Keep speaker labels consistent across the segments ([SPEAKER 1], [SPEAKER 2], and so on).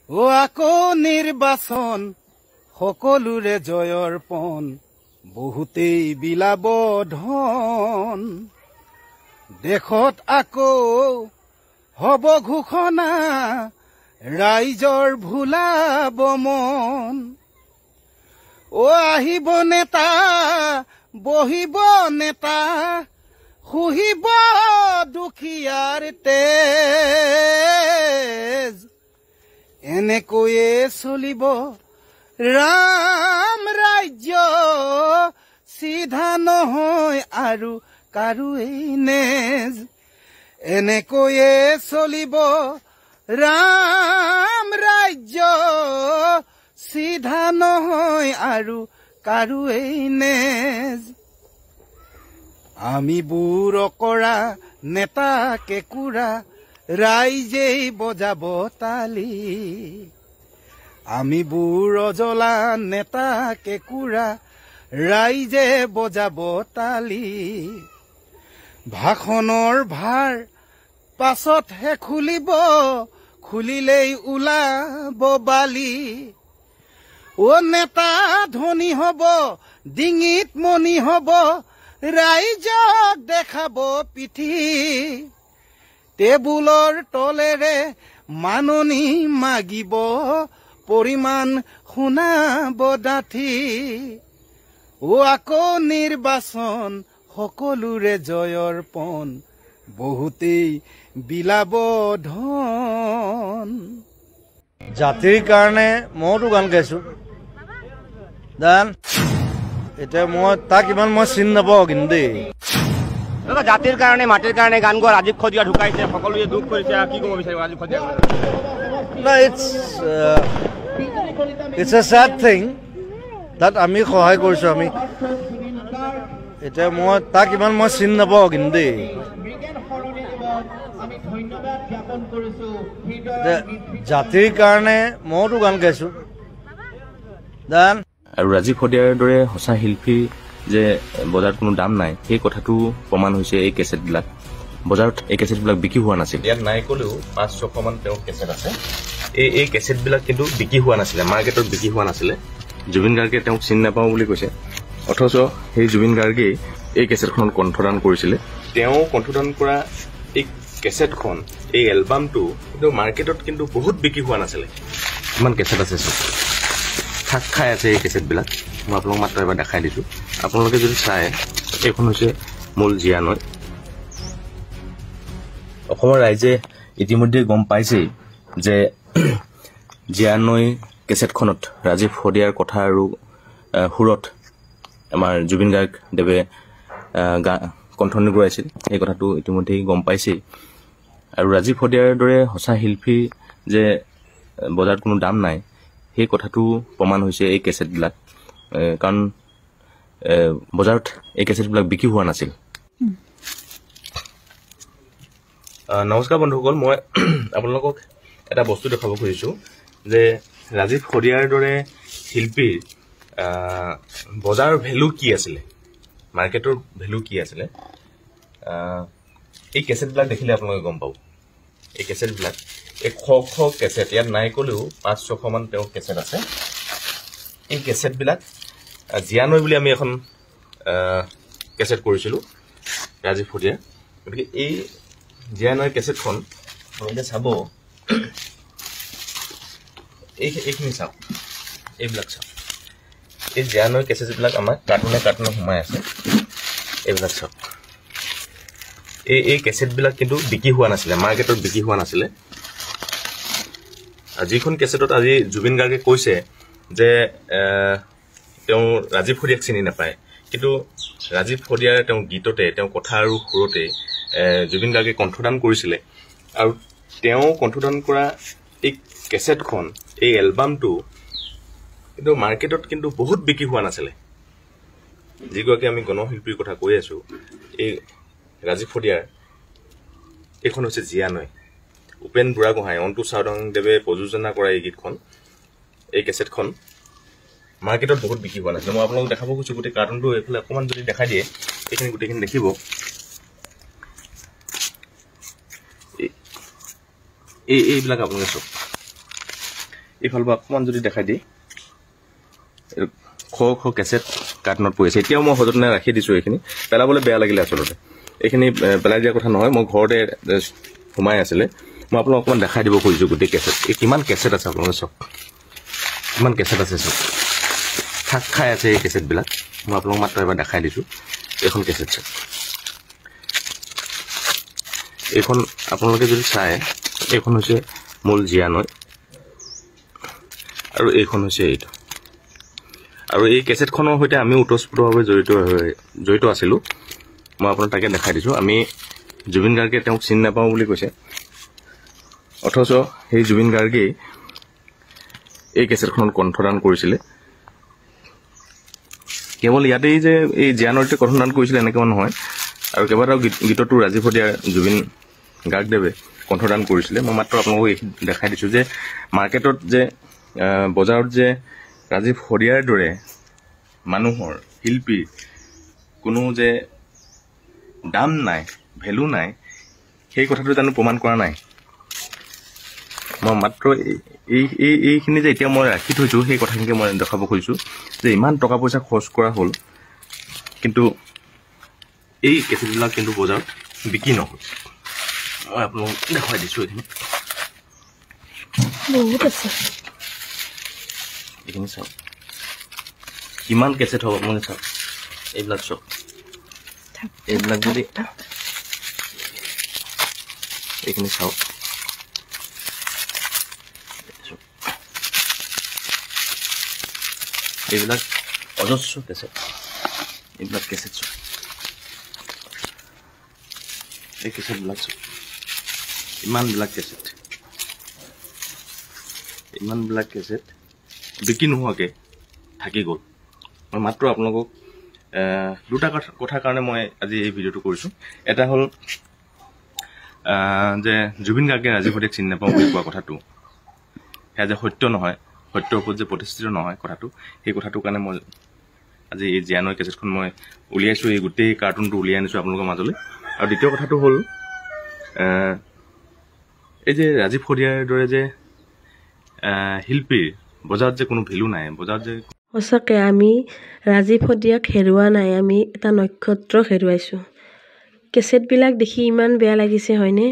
[SPEAKER 1] ও আকৌ নিৰ্বাচন সকলোৰে জয়ৰ পণ বহুতেই বিলাব ধন দেশত আকৌ হব ঘোষণা ৰাইজৰ ভুলাব মন ও আহিব নেতা বহিব নেতা শুহিব দুখীয়াৰ তেজ এনেকৈয়ে চলিব ৰাম ৰাজ্য চিধা নহয় আৰু কাৰোৱেই নেজ এনেকৈয়ে চলিব ৰাম ৰাজ্য চিধা নহয় আৰু কাৰোৱেই নেজ আমি বুৰ কৰা নেতা কেঁকুৰা ৰাইজেই বজাব তালি আমি বুৰ জ্বলা নেতা কেঁকুৰা ৰাইজে বজাব তালি ভাষণৰ ভাৰ পাছতহে খুলিব খুলিলেই ওলাব বালি ও নেতা ধনী হব ডিঙিত মণি হব ৰাইজক দেখাব পিঠি টেবুলৰ তলেৰে মাননি মাগিব পৰিমাণ শুনাব ডাঠি ও আকৌ নিৰ্বাচন সকলোৰে জয়ৰ পণ বহুতেই বিলাব ধন
[SPEAKER 2] জাতিৰ কাৰণে মইতো গান গাইছো গান এতিয়া মই তাক ইমান মই চিনি নাপাওঁ কিন্তু দেই
[SPEAKER 3] জাতিৰ কাৰণে মাটিৰ কাৰণে গান গোৱা ৰাজীৱ খদিয়া ঢুকাইছে সকলোৱে দুখ কৰিছে কি ক'ব বিচাৰিব ৰাজীৱ খদিয়া
[SPEAKER 2] না it's a sad thing that আমি সহায় কৰিছো আমি এতিয়া মই তাক ইমান মই চিনি নাপাওঁ কিন্তু দেই জাতিৰ কাৰণে মইতো গান গাইছো গান
[SPEAKER 4] আৰু ৰাজীৱ খদিয়াৰ দৰে সঁচা শিল্পী যে বজাৰত কোনো দাম নাই সেই কথাটো প্ৰমাণ হৈছে এই কেছেটবিলাক বজাৰত এই কেছেটবিলাক বিক্ৰী হোৱা নাছিল ইয়াত নাই ক'লেও 500 মান তেওঁৰ কেছেট আছে এই কেছেটবিলাক কিন্তু বিক্ৰী হোৱা নাছিলে মাৰ্কেটত বিক্ৰী হোৱা নাছিলে জুবিন গাৰ্গে তেওঁক চিনি নাপাওঁ বুলি কৈছে অথচ সেই জুবিন গাৰ্গেই এই কেছেটখনত কণ্ঠদান কৰিছিলে তেওঁ কণ্ঠদান কৰা এই কেছেটখন এই এলবামটো কিন্তু মাৰ্কেটত কিন্তু বহুত বিক্ৰী হোৱা নাছিলে ইমান কেছেট আছে চব খাক খাই আছে এই কেছেটবিলাক মই আপোনালোকক মাত্ৰ এবাৰ দেখাই দিছোঁ আপোনালোকে যদি চায় এইখন হৈছে মূল জীয়া নৈ অসমৰ ৰাইজে ইতিমধ্যে গম পাইছেই যে জীয়া নৈ কেছেটখনত ৰাজীৱ খদিয়াৰ কথা আৰু সুৰত আমাৰ জুবিন গাৰ্গদেৱে কণ্ঠনি কৰাইছিল এই কথাটো ইতিমধ্যেই গম পাইছেই আৰু ৰাজীৱ খদিয়াৰ দৰে সঁচা শিল্পী যে বজাৰত কোনো দাম নাই সেই কথাটো প্ৰমাণ হৈছে এই কেছেটবিলাক কাৰণ বজাৰত এই কেছেটবিলাক বিক্ৰী হোৱা নাছিল নমস্কাৰ বন্ধুসকল মই আপোনালোকক এটা বস্তু দেখাব খুজিছোঁ যে ৰাজীৱ খদিয়াৰ দৰে শিল্পীৰ বজাৰৰ ভেলু কি আছিলে মাৰ্কেটৰ ভেলু কি আছিলে এই কেছেটবিলাক দেখিলে আপোনালোকে গম পাব এই কেছেটবিলাক এই শ কেছেট ইয়াত নাই ক'লেও 500 মান তেওঁৰ কেছেট আছে এই কেছেটবিলাক জীয়া নৈ বুলি আমি এখন কেছেট কৰিছিলোঁ ৰাজীৱ খদিয়াৰ গতিকে এই জীয়া নৈ কেছেটখন আপোনালোকে চাব এইখিনি চাওক এইবিলাক চাওক এই জীয়া নৈ কেছেটবিলাক আমাৰ কাৰ্টুনে সোমাই আছে এইবিলাক চাওক এই কেছেটবিলাক কিন্তু বিক্ৰী হোৱা নাছিলে মাৰ্কেটত বিক্ৰী হোৱা নাছিলে যিখন কেছেটত আজি জুবিন গাৰ্গে কৈছে যে তেওঁ ৰাজীৱ খদিয়াক চিনি নাপায় কিন্তু ৰাজীৱ খদিয়াৰ তেওঁ গীততে তেওঁ কথা আৰু সুৰতে জুবিন গাৰ্গে কণ্ঠদান কৰিছিলে আৰু তেওঁ কণ্ঠদান কৰা এই কেছেটখন এই এলবামটো কিন্তু মাৰ্কেটত কিন্তু বহুত বিক্ৰী হোৱা নাছিলে যিগৰাকী আমি গণশিল্পীৰ কথা কৈ আছো এই ৰাজীৱ খদিয়াৰ এইখন হৈছে জীয়া নৈ উপেন বুঢ়াগোহাঁই অন্তু চাওডাংদেৱে প্ৰযোজনা কৰা এই গীতখন এই কেছেটখন মাৰ্কেটত বহুত বিক্ৰী হোৱা নাছিলে মই আপোনালোকক দেখাব খুজিছোঁ গোটেই কাৰ্টুনটো এইফালে অকণমান যদি দেখাই দিয়ে এইখিনি গোটেইখিনি দেখিব এইবিলাক আপোনালোকে চব এইফালৰ পৰা অকণমান যদি দেখাই দিয়ে খ কেছেট কাৰ্টুনত পৰি আছে এতিয়াও মই সযতনে ৰাখি দিছোঁ এইখিনি পেলাবলৈ বেয়া লাগিলে আচলতে এইখিনি পেলাই দিয়া কথা নহয় মই ঘৰতে সোমাই আছিলে মই আপোনাক অকণমান দেখাই দিব খুজিছোঁ গোটেই কেছেট এই কিমান কেছেট আছে আপোনালোকে চাওক কিমান কেছেট আছে চাওক থাক খাই আছে এই কেছেটবিলাক মই আপোনালোক মাত্ৰ এবাৰ দেখাই দিছোঁ এইখন কেছেট চাওক এইখন আপোনালোকে যদি চায় এইখন হৈছে মূল জিয়ানৈ আৰু এইখন হৈছে এইটো আৰু এই কেছেটখনৰ সৈতে আমি ওতঃপ্ৰোতভাৱে জড়িত আছিলোঁ মই আপোনাক তাকে দেখাই দিছোঁ আমি জুবিন গাৰ্গে তেওঁক চিনি নাপাওঁ বুলি কৈছে অথচ সেই জুবিন গাৰ্গেই এই কেছেটখনত কণ্ঠদান কৰিছিলে কেৱল ইয়াতেই যে এই জিয়ানৈতে কণ্ঠদান কৰিছিলে এনেকৈ নহয় আৰু কেইবাটাও গীততো ৰাজীৱ শদিয়াৰ জুবিন গাৰ্গদেৱে কণ্ঠদান কৰিছিলে মই মাত্ৰ আপোনালোকক দেখাই দিছোঁ যে মাৰ্কেটত যে বজাৰত যে ৰাজীৱ শদিয়াৰ দৰে মানুহৰ শিল্পীৰ কোনো যে দাম নাই ভেলু নাই সেই কথাটো জানো প্ৰমাণ কৰা নাই মই মাত্ৰ এইখিনি যে এতিয়া মই ৰাখি থৈছোঁ সেই কথাখিনিকে মই দেখাব খুজিছোঁ যে ইমান টকা পইচা খৰচ কৰা হ'ল কিন্তু এই কেছেটবিলাক কিন্তু বজাৰত বিক্ৰী নহ'ল মই আপোনালোকক দেখুৱাই দিছোঁ এইখিনি
[SPEAKER 5] বহুত আছে
[SPEAKER 4] এইখিনি চাওক কিমান কেছেট হ'ব আপোনালোকে চাওক এইবিলাক চাওক এইবিলাক যদি এইখিনি চাওক এইবিলাক অজস্ৰ কেছেট এইবিলাক কেছেট চাওক এই কেছেটবিলাক চাওক ইমানবিলাক কেছেট বিক্ৰী নোহোৱাকৈ থাকি গ'ল মই মাত্ৰ আপোনালোকক দুটা কথাৰ কাৰণে মই আজি এই ভিডিঅ'টো কৰিছোঁ এটা হ'ল যে জুবিন গাৰ্গে ৰাজীৱ শদিয়াক চিনি নাপাওঁ বুলি কোৱা কথাটো সেয়া যে সত্য নহয় সত্যৰ ওপৰত যে প্ৰতিষ্ঠিত নহয় কথাটো সেই কথাটোৰ কাৰণে মই আজি এই জিয়ানৈ কেছেটখন মই উলিয়াইছোঁ এই গোটেই কাৰ্টুনটো উলিয়াই আনিছোঁ আপোনালোকৰ মাজলৈ আৰু দ্বিতীয় কথাটো হ'ল এই যে ৰাজীৱ শদিয়াৰ দৰে যে শিল্পীৰ বজাৰত যে কোনো ভেলু নাই বজাৰত যে
[SPEAKER 5] সঁচাকৈ আমি ৰাজীৱ শদিয়াক হেৰুওৱা নাই আমি এটা নক্ষত্ৰক হেৰুৱাইছোঁ কেছেটবিলাক দেখি ইমান বেয়া লাগিছে হয়নে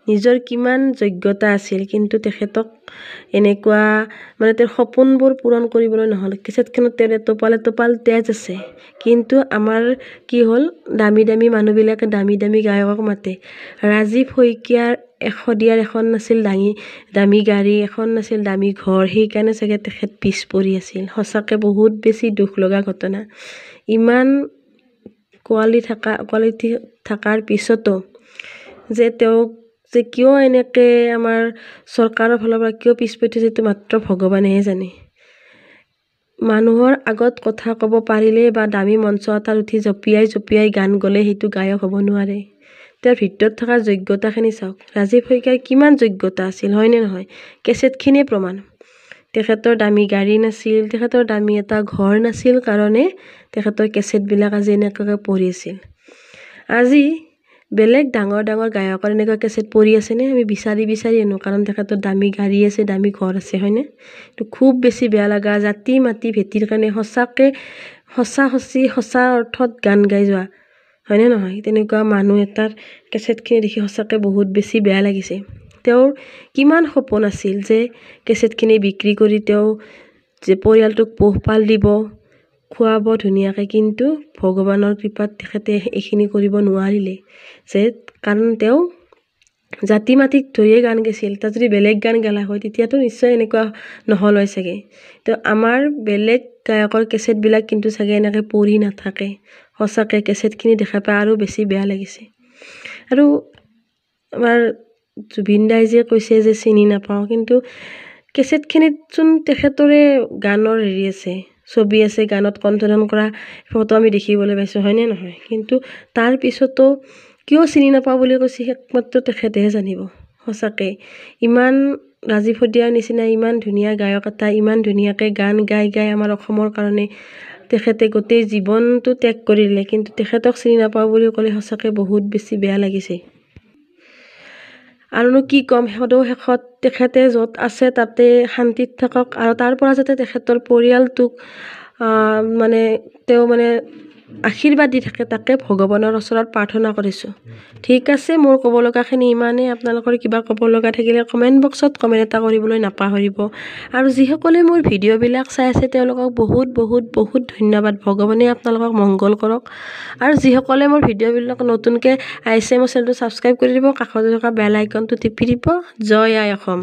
[SPEAKER 5] নিজৰ কিমান যোগ্যতা আছিল কিন্তু তেখেতক এনেকুৱা মানে তেওঁৰ সপোনবোৰ পূৰণ কৰিবলৈ নহ'ল কেছেটখনত তেওঁৰ এটোপাল তেজ আছে কিন্তু আমাৰ কি হ'ল দামী দামী মানুহবিলাকে দামী দামী গায়কক মাতে ৰাজীৱ শইকীয়াৰ শদিয়াৰ এখন নাছিল দামী গাড়ী এখন নাছিল দামী ঘৰ সেইকাৰণে চাগে তেখেত পিছ পৰি আছিল সঁচাকৈ বহুত বেছি দুখ লগা ঘটনা ইমান কোৱালিটি থকাৰ পিছতো যে তেওঁক যে কিয় এনেকৈ আমাৰ চৰকাৰৰ ফালৰ পৰা কিয় পিছ পৰি থৈছে সেইটো মাত্ৰ ভগৱানেহে জানে মানুহৰ আগত কথা ক'ব পাৰিলে বা দামী মঞ্চ এটাত উঠি জঁপিয়াই গান গ'লে সেইটো গায়ক হ'ব নোৱাৰে তেওঁৰ ভিতৰত থকা যোগ্যতাখিনি চাওক ৰাজীৱ শইকীয়াৰ কিমান যোগ্যতা আছিল হয়নে নহয় কেছেটখিনিয়ে প্ৰমাণ তেখেতৰ দামী গাড়ী নাছিল তেখেতৰ দামী এটা ঘৰ নাছিল কাৰণে তেখেতৰ কেছেটবিলাক আজি এনেকুৱাকৈ পৰি আছিল আজি বেলেগ ডাঙৰ গায়কৰ এনেকুৱা কেছেট পৰি আছেনে আমি বিচাৰি আনো কাৰণ তেখেতৰ দামী গাড়ী আছে দামী ঘৰ আছে হয়নে তো খুব বেছি বেয়া লগা জাতি মাতি ভেটিৰ কাৰণে সঁচাকৈ সঁচা অৰ্থত গান গাই যোৱা হয়নে নহয় তেনেকুৱা মানুহ এটাৰ কেছেটখিনি দেখি সঁচাকৈ বহুত বেছি বেয়া লাগিছে তেওঁৰ কিমান সপোন আছিল যে কেছেটখিনি বিক্ৰী কৰি তেওঁ যে পৰিয়ালটোক পোহপাল দিব খুৱাব ধুনীয়াকৈ কিন্তু ভগৱানৰ কৃপাত তেখেতে এইখিনি কৰিব নোৱাৰিলে যে কাৰণ তেওঁ জাতি মাতিক ধৰিয়ে গান গাইছিল তাত যদি বেলেগ গান গালা হয় তেতিয়াতো নিশ্চয় এনেকুৱা নহ'ল হয় চাগে তো আমাৰ বেলেগ গায়কৰ কেছেটবিলাক কিন্তু চাগে এনেকৈ পৰি নাথাকে সঁচাকৈ কেছেটখিনি দেখা পাই আৰু বেছি বেয়া লাগিছে আৰু আমাৰ জুবিন দাই যে কৈছে যে চিনি নাপাওঁ কিন্তু কেছেটখিনিতচোন তেখেতৰে গানৰ আছে ছবি আছে গানত কণ্ঠদান কৰা ফটো আমি দেখিবলৈ পাইছোঁ হয়নে নহয় কিন্তু তাৰ পিছতো কিয় চিনি নাপাওঁ বুলি কৈছে একমাত্ৰ তেখেতেহে জানিব সঁচাকৈ ইমান ৰাজীৱ শদিয়াৰ নিচিনা ইমান ধুনীয়া গায়ক এটা ইমান ধুনীয়াকৈ গান গাই আমাৰ অসমৰ কাৰণে তেখেতে গোটেই জীৱনটো ত্যাগ কৰিলে কিন্তু তেখেতক চিনি নাপাওঁ বুলি ক'লে সঁচাকৈ বহুত বেছি বেয়া লাগিছে আৰুনো কি ক'ম, সদৌ শেষত তেখেতে য'ত আছে তাতে শান্তিত থাকক আৰু তাৰ পৰা যাতে তেখেতৰ পৰিয়ালটোক মানে তেওঁ মানে আশীৰ্বাদ দি থাকে, তাকে ভগৱানৰ ওচৰত প্ৰাৰ্থনা কৰিছোঁ। ঠিক আছে, মোৰ ক'ব লগাখিনি ইমানেই। আপোনালোকৰ কিবা ক'ব লগা থাকিলে কমেণ্ট বক্সত কমেণ্ট এটা কৰিবলৈ নাপাহৰিব। আৰু যিসকলে মোৰ ভিডিঅ'বিলাক চাই আছে তেওঁলোকক বহুত বহুত বহুত ধন্যবাদ। ভগৱানে আপোনালোকক মংগল কৰক। আৰু যিসকলে মোৰ ভিডিঅ'বিলাক নতুনকৈ আহিছে মোৰ চেনেলটো ছাবস্ক্ৰাইব কৰি দিব, কাষতে থকা বেল আইকনটো টিপি দিব। জয় আই অসম।